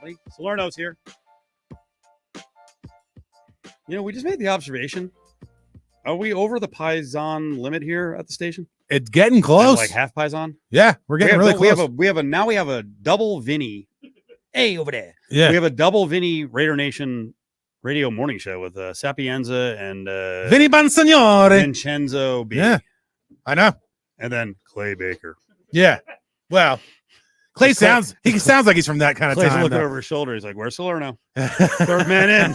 company. Salerno's here. You know, we just made the observation. Are we over the Paisan limit here at the station? It's getting close. Like half Paisan? Yeah, we're getting really close. We have a double Vinny. Hey, over there. Yeah. We have a double Vinny Raider Nation radio morning show with Sapienza and Vinny Bonsignore. Vincenzo B. Yeah, I know. And then Clay Baker. Yeah. Well, Clay sounds like he's from that kind of Clay's time. looking over his shoulder. He's like, "Where's Salerno? Third man in.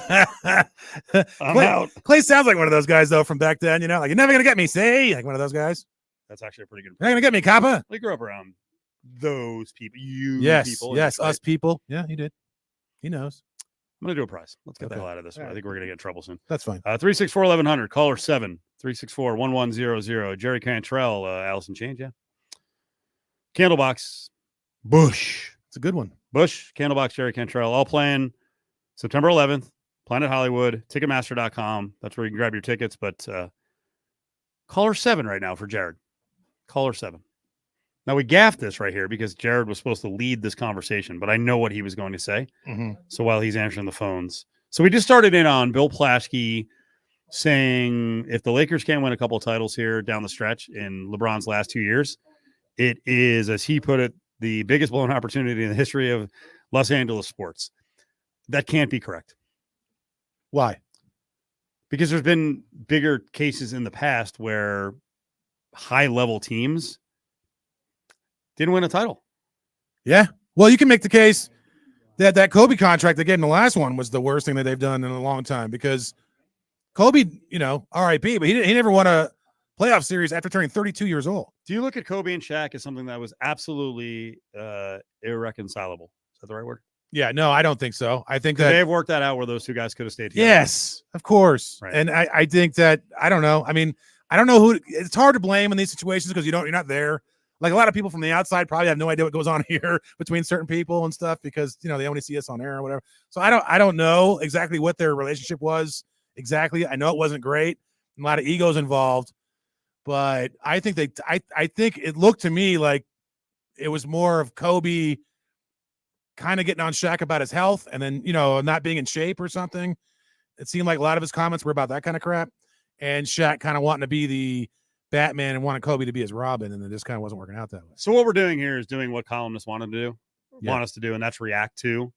I'm out." Clay sounds like one of those guys though from back then. You know, like, you're never gonna get me. See, like one of those guys. That's actually a pretty good. You're not gonna get me, Kappa. We grew up around those people. People. Yes, us people. Yeah, he did. He knows. I'm gonna do a prize. Let's get the hell out of this. Right. I think we're gonna get in trouble soon. That's fine. 364-1100. Caller 7 364-1100. Jerry Cantrell. Allison Change. Yeah. Candlebox. Bush. It's a good one. Bush. Candlebox. Jerry Cantrell. All playing September 11th. Planet Hollywood. Ticketmaster.com. That's where you can grab your tickets. But caller 7 right now for Jared. Caller 7. Now, we gaffed this right here because Jared was supposed to lead this conversation, but I know what he was going to say. Mm-hmm. So while he's answering the phones. So we just started in on Bill Plaschke saying if the Lakers can't win a couple of titles here down the stretch in LeBron's last 2 years, it is, as he put it, the biggest blown opportunity in the history of Los Angeles sports. That can't be correct. Why? Because there's been bigger cases in the past where high-level teams didn't win a title. Yeah. Well, you can make the case that Kobe contract they gave him the last one was the worst thing that they've done in a long time because Kobe, you know, RIP, but he never won a playoff series after turning 32 years old. Do you look at Kobe and Shaq as something that was absolutely irreconcilable? Is that the right word? Yeah, no, I don't think so. I think that they have worked that out where those two guys could have stayed together. Yes, of course. Right. And I think that, I don't know. I mean, I don't know who. It's hard to blame in these situations because you're not there. Like a lot of people from the outside probably have no idea what goes on here between certain people and stuff because, you know, they only see us on air or whatever. So I don't know exactly what their relationship was exactly. I know it wasn't great. A lot of egos involved, but I think I think it looked to me like it was more of Kobe kind of getting on Shaq about his health and then, you know, not being in shape or something. It seemed like a lot of his comments were about that kind of crap and Shaq kind of wanting to be the Batman and wanted Kobe to be his Robin, and it just kind of wasn't working out that way. So what we're doing here is doing what columnists want us to do, and that's react to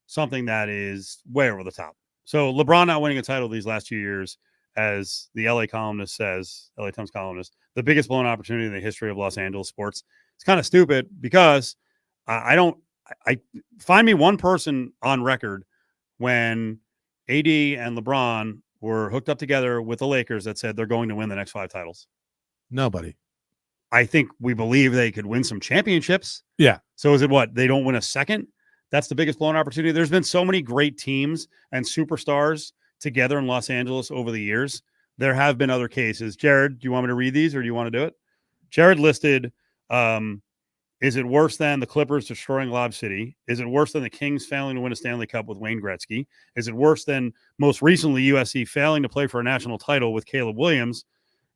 something that is way over the top. So LeBron not winning a title these last 2 years, as the LA columnist says, LA Times columnist, the biggest blown opportunity in the history of Los Angeles sports. It's kind of stupid because I find me one person on record when AD and LeBron were hooked up together with the Lakers that said they're going to win the next 5 titles. Nobody. I think we believe they could win some championships. Yeah. So is it what? They don't win a second? That's the biggest blown opportunity. There's been so many great teams and superstars together in Los Angeles over the years. There have been other cases. Jared, do you want me to read these or do you want to do it? Jared listed, is it worse than the Clippers destroying Lob City? Is it worse than the Kings failing to win a Stanley Cup with Wayne Gretzky? Is it worse than most recently USC failing to play for a national title with Caleb Williams?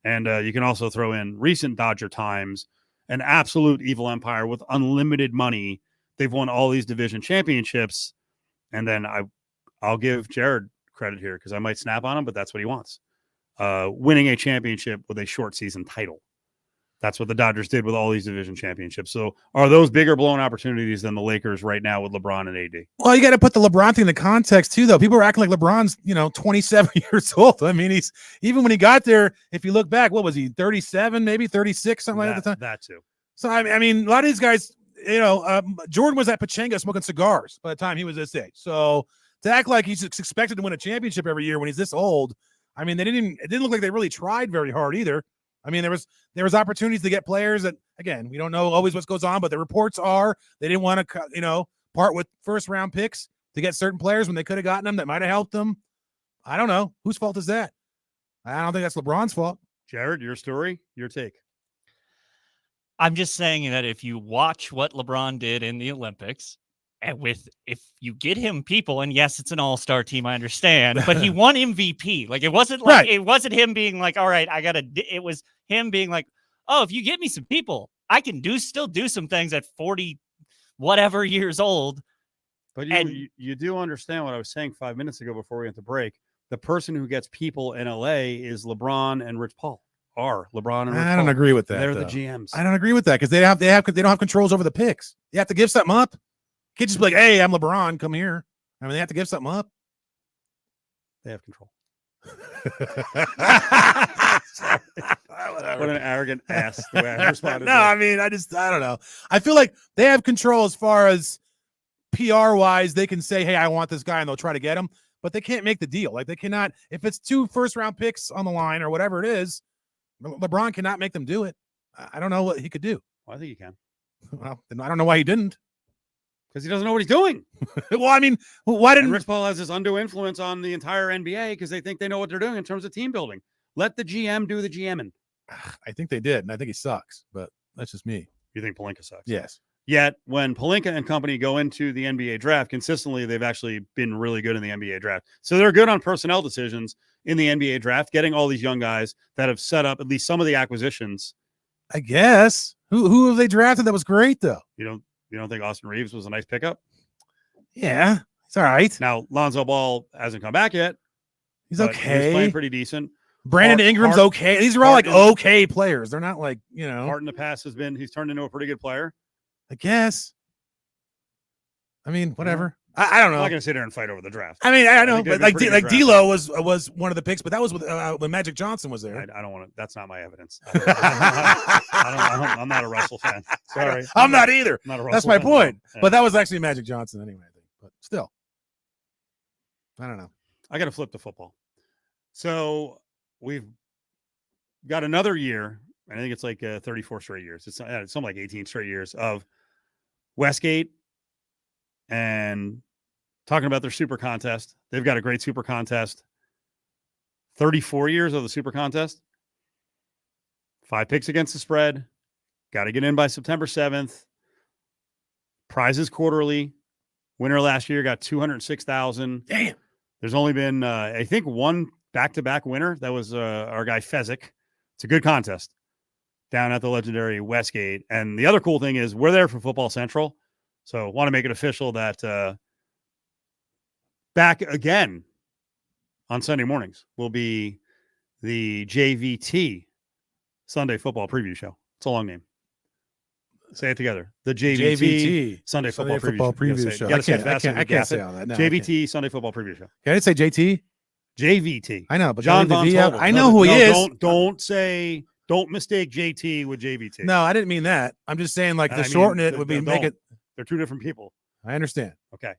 And you can also throw in recent Dodger times, an absolute evil empire with unlimited money. They've won all these division championships. And then I'll give Jared credit here because I might snap on him, but that's what he wants. Winning a championship with a short season title. That's what the Dodgers did with all these division championships. So are those bigger blown opportunities than the Lakers right now with LeBron and AD? Well, you got to put the LeBron thing in the context too, though. People are acting like LeBron's, 27 years old. I mean, he's even when he got there, if you look back, what was he, 37, maybe 36, something like that at the time? That too. So, I mean, a lot of these guys, Jordan was at Pachanga smoking cigars by the time he was this age. So to act like he's expected to win a championship every year when he's this old, I mean, it didn't look like they really tried very hard either. I mean, there was opportunities to get players that, again, we don't know always what goes on, but the reports are they didn't want to, part with first round picks to get certain players when they could have gotten them that might have helped them. I don't know. Whose fault is that? I don't think that's LeBron's fault. Jared, your story, your take. I'm just saying that if you watch what LeBron did in the Olympics, and if you get him people, and yes, it's an all-star team, I understand, but he won MVP. Like it wasn't like It wasn't him being like, all right, it was him being like, oh, if you get me some people, I can still do some things at 40 whatever years old. But And- you do understand what I was saying 5 minutes ago before we went to break. The person who gets people in LA is LeBron and Rich Paul. LeBron and Rich I don't Paul. agree with that. They're though. the GMs. I don't agree with that because they don't have controls over the picks. You have to give something up. You can't just be like, hey, I'm LeBron, come here. I mean, they have to give something up. They have control. Whatever. What an arrogant ass. The way I responded. No, I mean, I don't know. I feel like they have control as far as PR wise. They can say, hey, I want this guy, and they'll try to get him, but they can't make the deal. Like, they cannot, if it's 2 first-round picks on the line or whatever it is, LeBron cannot make them do it. I don't know what he could do. Well, I think you can. Well, then I don't know why he didn't. Because he doesn't know what he's doing. Well, I mean, why didn't And Rich Paul has this undue influence on the entire NBA because they think they know what they're doing in terms of team building. Let the GM do the GMing. I think they did, and I think he sucks, but that's just me. You think Pelinka sucks? Yes. Yet when Pelinka and company go into the NBA draft consistently, they've actually been really good in the NBA draft. So they're good on personnel decisions in the NBA draft, getting all these young guys that have set up at least some of the acquisitions. I guess. Who have they drafted that was great, though? You don't think Austin Reeves was a nice pickup? Yeah, it's all right. Now, Lonzo Ball hasn't come back yet. He's but He's okay. playing pretty decent. Brandon Ingram's Hart- okay. These are all like Hart- okay players. They're not like, Hart in the past he's turned into a pretty good player. I guess. I mean, whatever. I don't I'm know. not going to sit there and fight over the draft. I mean, I I know, think they've but been like pretty like good draft D'Lo was one of the picks, but that was with when Magic Johnson was there. I don't want to. That's not my evidence. I'm not a Russell fan. Sorry, I'm not either. I'm not a Russell That's my fan. point. Yeah. But that was actually Magic Johnson anyway, I think. But still, I don't know. I got to flip the football. So we've got another year. I think it's like 34 straight years. It's something like 18 straight years of Westgate and talking about their super contest. They've got a great super contest. 34 years of the super contest. 5 picks against the spread. Got to get in by September 7th. Prizes quarterly. Winner last year got $206,000. Damn. There's only been, I think, one back-to-back winner. That was our guy Fezzik. It's a good contest down at the legendary Westgate. And the other cool thing is we're there for Football Central. So want to make it official that back again on Sunday mornings will be the JVT Sunday Football Preview Show. It's a long name. Say it together. The JVT, Sunday Football Preview Show. I can't say all that. No, JVT Sunday Football Preview Show. Can I say JT? JVT. I know, but John Von Von Tobel. I know who he is. Don't mistake JT with JVT. No, I didn't mean that. I'm just saying, like, I to mean, shorten it would be don't. make it. They're two different people. I understand. Okay.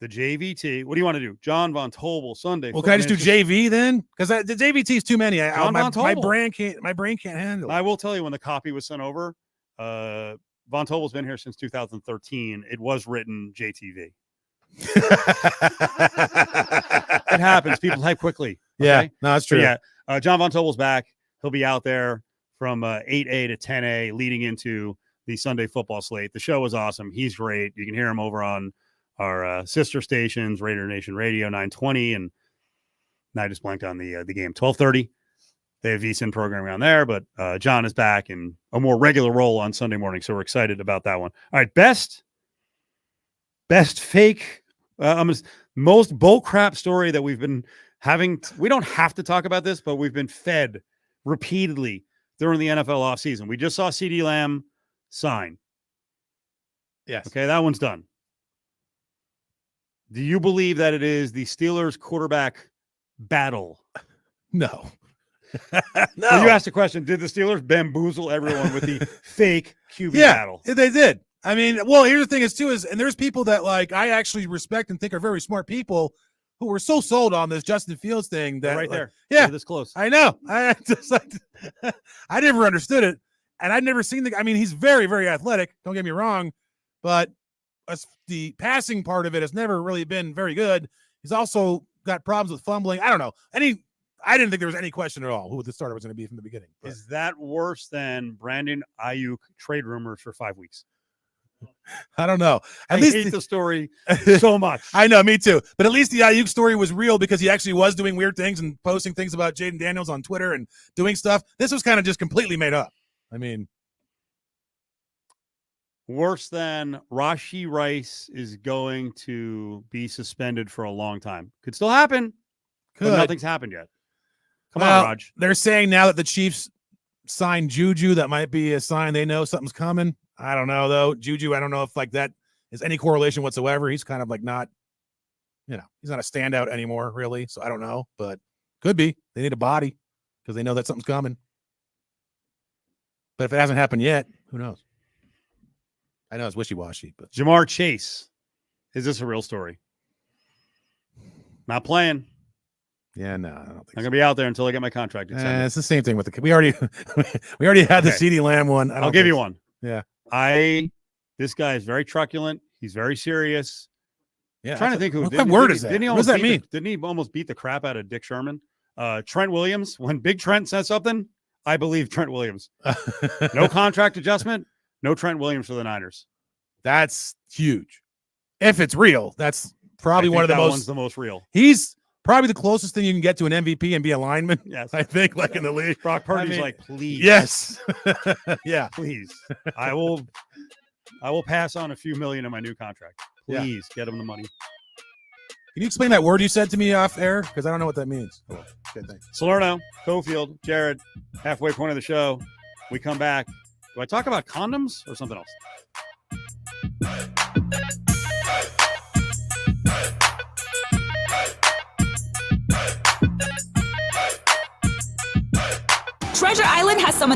The JVT. What do you want to do? John Von Tobel Sunday. Well, can I just do JV then? Because the JVT is too many. John My Von Tobel. brain can't handle it. I will tell you when the copy was sent over. Von Tobel's been here since 2013. It was written JTV. It happens. People type quickly. Yeah, okay? no, that's true. But yeah, John Von Tobel's back. He'll be out there from 8A to 10A leading into the Sunday football slate. The show is awesome. He's great. You can hear him over on our sister stations, Raider Nation Radio 920, and I just blanked on the game 1230. They have VSiN programming on there, but John is back in a more regular role on Sunday morning, so we're excited about that one. All right, best fake, most bull crap story that we've been having. We don't have to talk about this, but we've been fed repeatedly during the NFL offseason. We just saw CeeDee Lamb sign. Yes. Okay, that one's done. Do you believe that it is the Steelers quarterback battle? No. No. Well, you asked the question, did the Steelers bamboozle everyone with the fake QB battle? Yeah, they did. I mean, well, here's the thing and there's people that, like, I actually respect and think are very smart people who were so sold on this Justin Fields thing that right there. Yeah. They're this close. I know. I just like I never understood it. And I'd never seen he's very, very athletic. Don't get me wrong, but the passing part of it has never really been very good. He's also got problems with fumbling. I don't know. I didn't think there was any question at all who the starter was going to be from the beginning. But. Is that worse than Brandon Ayuk trade rumors for 5 weeks? I don't know. I hate the story so much. I know, me too. But at least the Ayuk story was real because he actually was doing weird things and posting things about Jaden Daniels on Twitter and doing stuff. This was kind of just completely made up. I mean, worse than Rashee Rice is going to be suspended for a long time. Could still happen, but nothing's happened yet. Come on, Raj. They're saying now that the Chiefs signed Juju, that might be a sign they know something's coming. I don't know, though. Juju, I don't know if like that is any correlation whatsoever. He's kind of like not, he's not a standout anymore, really. So I don't know, but could be. They need a body because they know that something's coming. But if it hasn't happened yet, who knows? I know it's wishy-washy, but Jamar Chase. Is this a real story? Not playing. Yeah, no, I don't think I'm gonna be out there until I get my contract extended. It's the same thing with the. We already had the CeeDee Lamb one. I'll give you one. Yeah, this guy is very truculent. He's very serious. Yeah, I'm trying to think who. What word is that? What does that mean? Didn't he almost beat the crap out of Dick Sherman? Trent Williams. When Big Trent says something, I believe Trent Williams. No contract adjustment. No Trent Williams for the Niners. That's huge. If it's real, that's probably one of the most. One's the most real. He's probably the closest thing you can get to an MVP and be a lineman. Yes, I think in the league. Brock Purdy's like, please. Yes. Yeah. Please. I will pass on a few million in my new contract. Please get him the money. Can you explain that word you said to me off air? Because I don't know what that means. Oh, okay, thanks. Salerno, Cofield, Jared, halfway point of the show. We come back. Do I talk about condoms or something else? Treasure Island has some of the